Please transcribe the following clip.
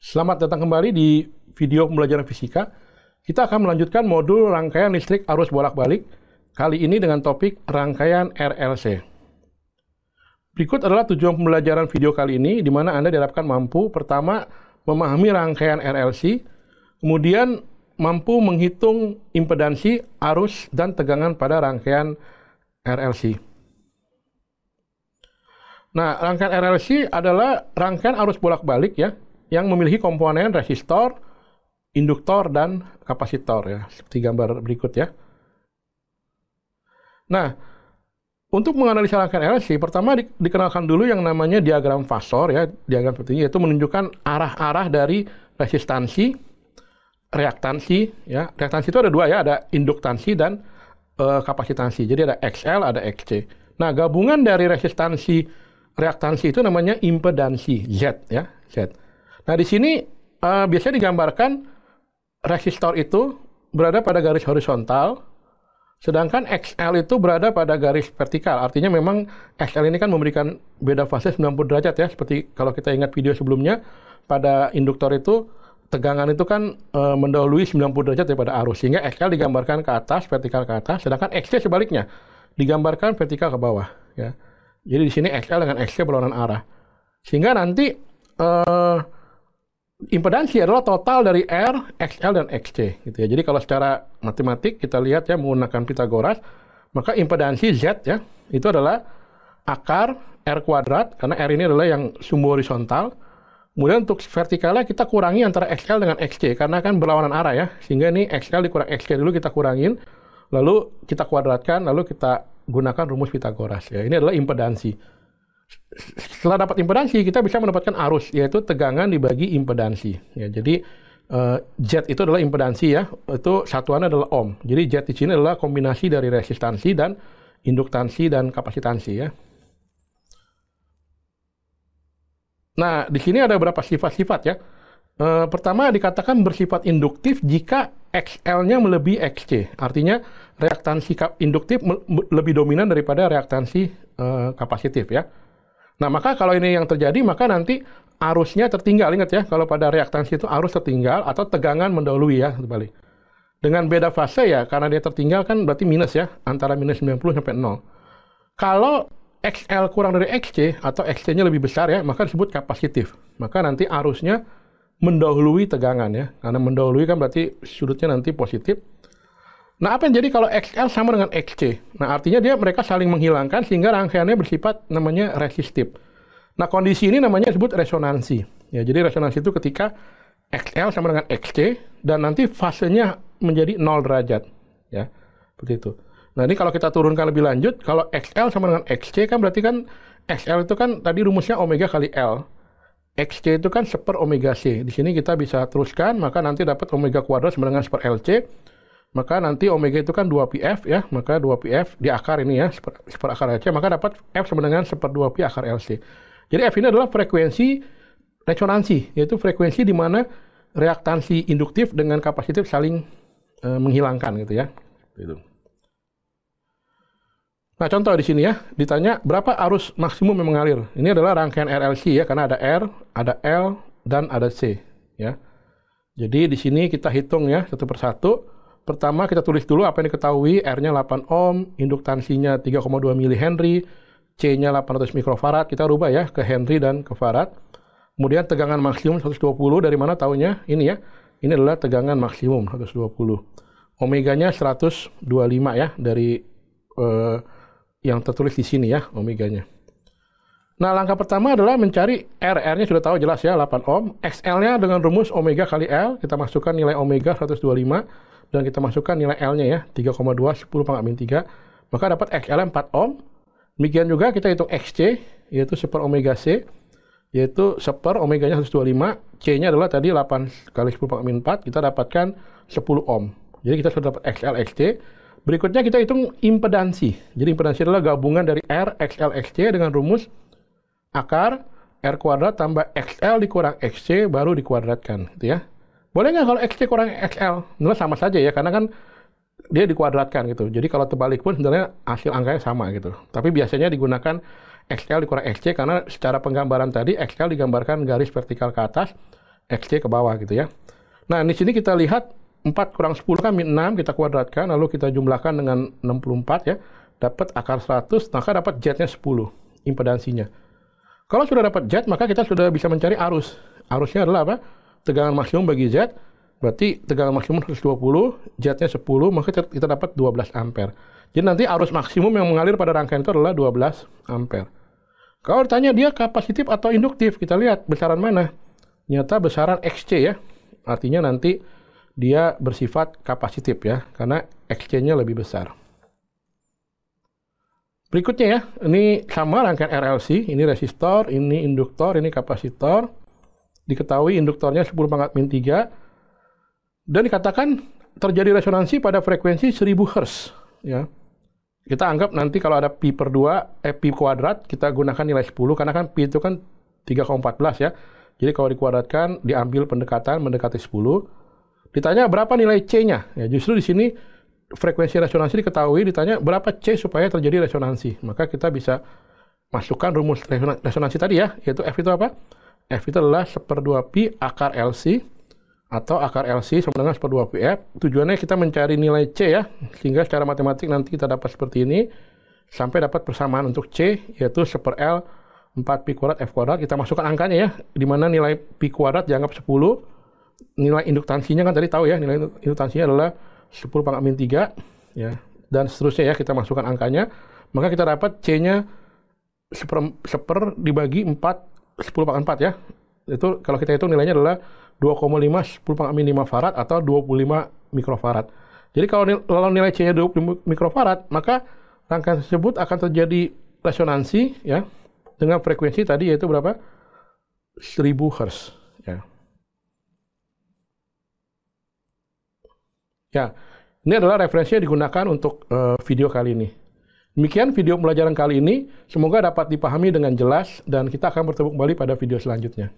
Selamat datang kembali di video pembelajaran fisika. Kita akan melanjutkan modul rangkaian listrik arus bolak-balik, kali ini dengan topik rangkaian RLC. Berikut adalah tujuan pembelajaran video kali ini, di mana Anda diharapkan mampu, pertama, memahami rangkaian RLC, kemudian mampu menghitung impedansi, arus, dan tegangan pada rangkaian RLC. Nah, rangkaian RLC adalah rangkaian arus bolak-balik ya, yang memiliki komponen resistor, induktor, dan kapasitor ya, seperti gambar berikut ya. Nah, untuk menganalisa rangkaian RLC, pertama dikenalkan dulu yang namanya diagram fasor ya, diagram seperti ini, yaitu menunjukkan arah-arah dari resistansi, reaktansi ya. Reaktansi itu ada dua ya, ada induktansi dan kapasitansi. Jadi ada XL, ada XC. Nah, gabungan dari resistansi, reaktansi itu namanya impedansi Z ya, Z. Nah, di sini biasanya digambarkan resistor itu berada pada garis horizontal, sedangkan XL itu berada pada garis vertikal. Artinya memang XL ini kan memberikan beda fase 90 derajat ya, seperti kalau kita ingat video sebelumnya, pada induktor itu tegangan itu kan mendahului 90 derajat daripada arus, sehingga XL digambarkan ke atas, vertikal ke atas, sedangkan XC sebaliknya, digambarkan vertikal ke bawah ya. Jadi di sini XL dengan XC berlawanan arah. Sehingga nanti impedansi adalah total dari R, XL, dan XC. Gitu ya. Jadi kalau secara matematik kita lihat ya menggunakan Pythagoras, maka impedansi Z ya, itu adalah akar R kuadrat, karena R ini adalah yang sumbu horizontal. Kemudian untuk vertikalnya kita kurangi antara XL dengan XC, karena kan berlawanan arah ya. Sehingga ini XL dikurang XC dulu kita kurangin, lalu kita kuadratkan, lalu kita gunakan rumus Pythagoras ya. Ini adalah impedansi. Setelah dapat impedansi, kita bisa mendapatkan arus, yaitu tegangan dibagi impedansi. Ya, jadi Z itu adalah impedansi ya, itu satuannya adalah ohm. Jadi Z di sini adalah kombinasi dari resistansi dan induktansi dan kapasitansi ya. Nah, di sini ada beberapa sifat-sifat ya. Pertama dikatakan bersifat induktif jika XL-nya melebihi XC. Artinya reaktansi induktif lebih dominan daripada reaktansi kapasitif ya. Nah, maka kalau ini yang terjadi, maka nanti arusnya tertinggal. Ingat ya, kalau pada reaktansi itu arus tertinggal atau tegangan mendahului ya, terbalik. Dengan beda fase ya, karena dia tertinggal kan berarti minus ya, antara minus 90 sampai 0. Kalau XL kurang dari XC atau XC-nya lebih besar ya, maka disebut kapasitif. Maka nanti arusnya mendahului tegangan ya, karena mendahului kan berarti sudutnya nanti positif. Nah, apa yang jadi kalau XL sama dengan XC? Nah, artinya mereka saling menghilangkan sehingga rangkaiannya bersifat namanya resistif. Nah, kondisi ini namanya disebut resonansi. Ya, jadi resonansi itu ketika XL sama dengan XC dan nanti fasenya menjadi 0 derajat. Ya, seperti itu. Nah, ini kalau kita turunkan lebih lanjut, kalau XL sama dengan XC kan berarti kan XL itu kan tadi rumusnya omega kali L. XC itu kan seper omega C. Di sini kita bisa teruskan, maka nanti dapat omega kuadrat sama dengan seper LC. Maka nanti omega itu kan 2πf ya, maka 2πf di akar ini ya, seper akar LC, maka dapat F sama dengan seper 2π akar LC. Jadi F ini adalah frekuensi resonansi, yaitu frekuensi di mana reaktansi induktif dengan kapasitif saling menghilangkan gitu ya. Gitu. Nah, contoh di sini ya, ditanya berapa arus maksimum yang mengalir. Ini adalah rangkaian RLC ya, karena ada R, ada L, dan ada C ya. Jadi di sini kita hitung ya, satu persatu. Pertama kita tulis dulu apa yang diketahui, R-nya 8 ohm, induktansinya 3,2 mH, C-nya 800 mikrofarad, kita rubah ya ke Henry dan ke farad. Kemudian tegangan maksimum 120, dari mana tahunya? Ini ya, ini adalah tegangan maksimum 120. Omeganya 125 ya, dari yang tertulis di sini ya, omeganya. Nah, langkah pertama adalah mencari R. R-nya sudah tahu jelas ya, 8 ohm. XL-nya dengan rumus omega kali L, kita masukkan nilai omega 125. Dan kita masukkan nilai L-nya ya, 3,2, 10 pangkat min 3. Maka dapat XL 4 ohm. Demikian juga kita hitung XC, yaitu seper omega C, yaitu seper omeganya 125. C-nya adalah tadi 8 kali 10 pangkat min 4, kita dapatkan 10 ohm. Jadi kita sudah dapat XL, XC. Berikutnya kita hitung impedansi. Jadi impedansi adalah gabungan dari R, XL, XC dengan rumus akar R kuadrat tambah XL dikurang XC baru dikuadratkan. Gitu ya. Boleh nggak kalau XC kurang XL? Sebenarnya sama saja ya, karena kan dia dikuadratkan gitu. Jadi kalau terbalik pun sebenarnya hasil angkanya sama gitu. Tapi biasanya digunakan XL dikurang XC karena secara penggambaran tadi XL digambarkan garis vertikal ke atas, XC ke bawah gitu ya. Nah, di sini kita lihat 4 kurang 10 kan min 6, kita kuadratkan, lalu kita jumlahkan dengan 64 ya, dapat akar 100, maka dapat Z-nya 10, impedansinya. Kalau sudah dapat Z, maka kita sudah bisa mencari arus. Arusnya adalah apa? Tegangan maksimum bagi Z, berarti tegangan maksimum 120, Z-nya 10, maka kita dapat 12 ampere. Jadi nanti arus maksimum yang mengalir pada rangkaian itu adalah 12 ampere. Kalau ditanya dia kapasitif atau induktif, kita lihat besaran mana. Ternyata besaran XC ya, artinya nanti dia bersifat kapasitif ya, karena XC-nya lebih besar. Berikutnya ya, ini sama rangkaian RLC, ini resistor, ini induktor, ini kapasitor. Diketahui induktornya 10⁻⁻3, dan dikatakan terjadi resonansi pada frekuensi 1000 Hz. Ya. Kita anggap nanti kalau ada pi per 2, pi kuadrat, kita gunakan nilai 10, karena kan pi itu kan 3,14 ya. Jadi kalau dikuadratkan, diambil pendekatan, mendekati 10. Ditanya berapa nilai C-nya? Ya, justru di sini frekuensi resonansi diketahui, ditanya berapa C supaya terjadi resonansi. Maka kita bisa masukkan rumus resonansi tadi ya, yaitu F itu apa? F itu adalah 1/2 pi akar LC, atau akar LC sama dengan 1/2 pi F. Tujuannya kita mencari nilai C ya, sehingga secara matematik nanti kita dapat seperti ini, sampai dapat persamaan untuk C, yaitu 1/L 4 pi kuadrat F kuadrat. Kita masukkan angkanya ya, di mana nilai pi kuadrat dianggap 10, nilai induktansinya kan tadi tahu ya, nilai induktansinya adalah 10⁻⁻3 ya, dan seterusnya ya, kita masukkan angkanya, maka kita dapat C-nya 1/4 dibagi 4, 10⁻⁴ ya. Itu kalau kita hitung nilainya adalah 2,5 10⁻⁵ farad atau 25 mikrofarad. Jadi kalau nilai C-nya 20 mikrofarad, maka rangkaian tersebut akan terjadi resonansi ya, dengan frekuensi tadi yaitu berapa? 1000 Hz ya. Ya, ini adalah referensi yang digunakan untuk video kali ini. Demikian video pembelajaran kali ini, semoga dapat dipahami dengan jelas dan kita akan bertemu kembali pada video selanjutnya.